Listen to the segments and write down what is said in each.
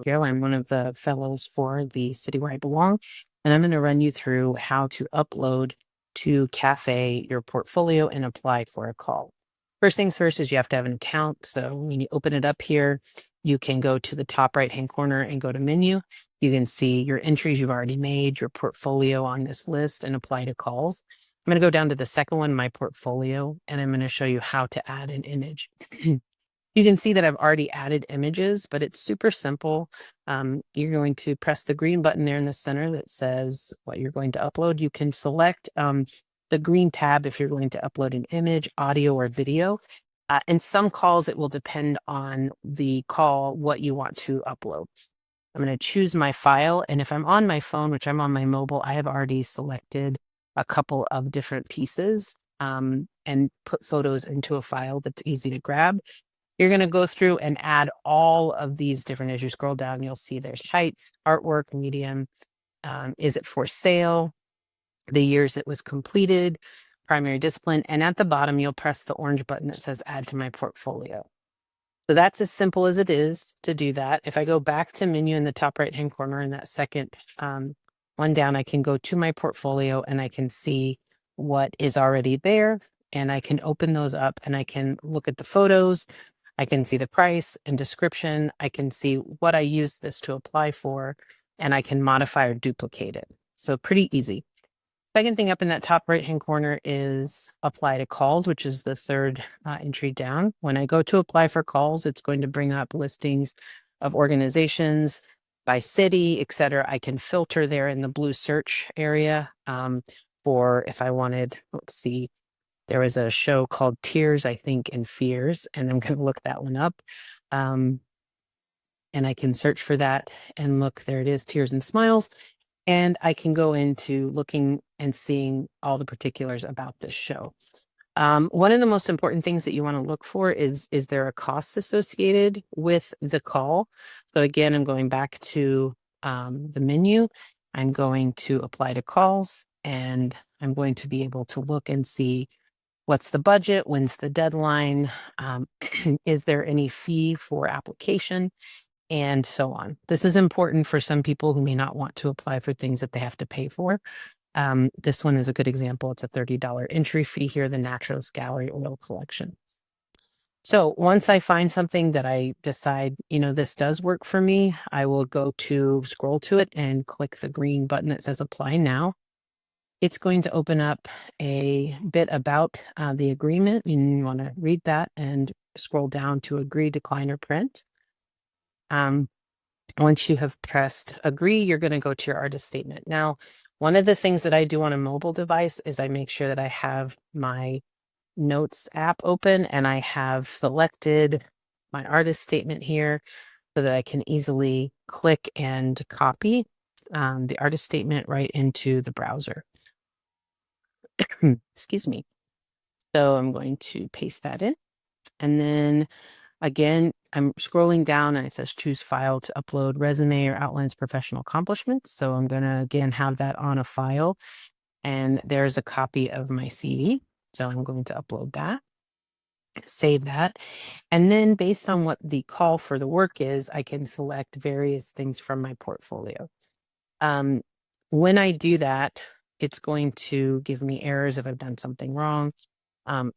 Joe. I'm one of the fellows for the city where I belong, and I'm going to run you through how to upload to CaFé your portfolio and apply for a call. First things first is you have to have an account. So when you open it up here, you can go to the top right-hand corner and go to menu. You can see your entries you've already made, your portfolio on this list, and apply to calls. I'm going to go down to the second one, my portfolio, and I'm going to show you how to add an image. You can see that I've already added images, but it's super simple. You're going to press the green button there in the center that says what you're going to upload. You can select the green tab if you're going to upload an image, audio, or video. In some calls, it will depend on the call, what you want to upload. I'm going to choose my file. And if I'm on my phone, which I'm on my mobile, I have already selected a couple of different pieces and put photos into a file that's easy to grab. You're going to go through and add all of these different, as you scroll down, you'll see there's height, artwork, medium, is it for sale, the years it was completed, primary discipline, and at the bottom, you'll press the orange button that says add to my portfolio. So that's as simple as it is to do that. If I go back to menu in the top right-hand corner in that second one down, I can go to my portfolio and I can see what is already there. And I can open those up and I can look at the photos. I can see the price and description. I can see what I used this to apply for, and I can modify or duplicate it. So pretty easy. Second thing up in that top right-hand corner is apply to calls, which is the third entry down. When I go to apply for calls, it's going to bring up listings of organizations by city, et cetera. I can filter there in the blue search area for if I wanted, let's see, there was a show called Tears, I think, and Fears, and I'm going to look that one up. And I can search for that and look, there it is, Tears and Smiles. And I can go into looking and seeing all the particulars about this show. One of the most important things that you want to look for is there a cost associated with the call? So again, I'm going back to the menu. I'm going to apply to calls, and I'm going to be able to look and see what's the budget, when's the deadline, is there any fee for application, and so on. This is important for some people who may not want to apply for things that they have to pay for. This one is a good example. It's a $30 entry fee here, the Naturalist Gallery Oil Collection. So once I find something that I decide, this does work for me, I will scroll to it and click the green button that says apply now. It's going to open up a bit about the agreement. You want to read that and scroll down to agree, decline, or print. Once you have pressed agree, you're going to go to your artist statement. Now, one of the things that I do on a mobile device is I make sure that I have my notes app open and I have selected my artist statement here so that I can easily click and copy the artist statement right into the browser. Excuse me. So I'm going to paste that in. And then again, I'm scrolling down and it says choose file to upload resume or outlines professional accomplishments. So I'm going to again have that on a file. And there's a copy of my CV. So I'm going to upload that, save that. And then based on what the call for the work is, I can select various things from my portfolio. When I do that, it's going to give me errors if I've done something wrong.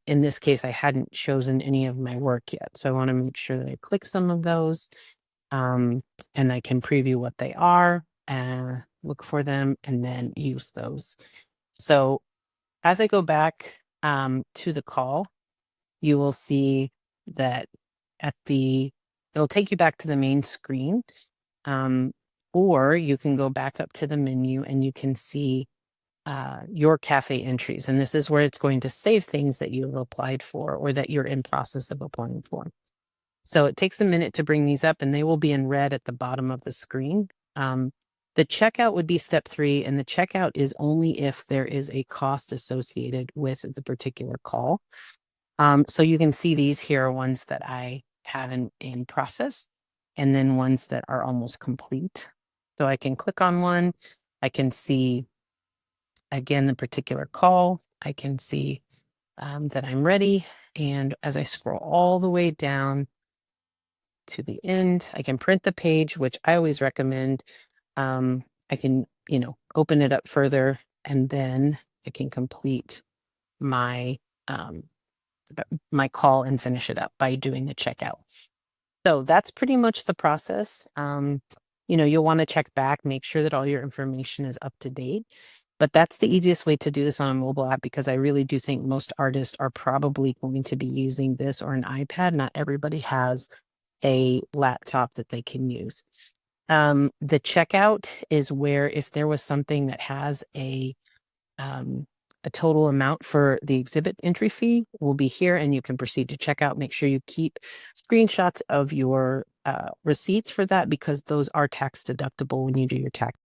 In this case, I hadn't chosen any of my work yet. So I want to make sure that I click some of those and I can preview what they are and look for them and then use those. So as I go back to the call, you will see that it'll take you back to the main screen. Or you can go back up to the menu and you can see your CaFé entries. And this is where it's going to save things that you've applied for or that you're in process of applying for. So it takes a minute to bring these up and they will be in red at the bottom of the screen. The checkout would be step 3, and the checkout is only if there is a cost associated with the particular call. So you can see these here are ones that I have in process and then ones that are almost complete. So I can click on one, I can see again, the particular call, I can see that I'm ready. And as I scroll all the way down, to the end. I can print the page, which I always recommend. I can, open it up further, and then I can complete my my call and finish it up by doing the checkout. So that's pretty much the process. You'll want to check back, make sure that all your information is up to date. But that's the easiest way to do this on a mobile app, because I really do think most artists are probably going to be using this or an iPad. Not everybody has a laptop that they can use. The checkout is where, if there was something that has a total amount for the exhibit entry fee, will be here, and you can proceed to checkout. Make sure you keep screenshots of your receipts for that, because those are tax deductible when you do your tax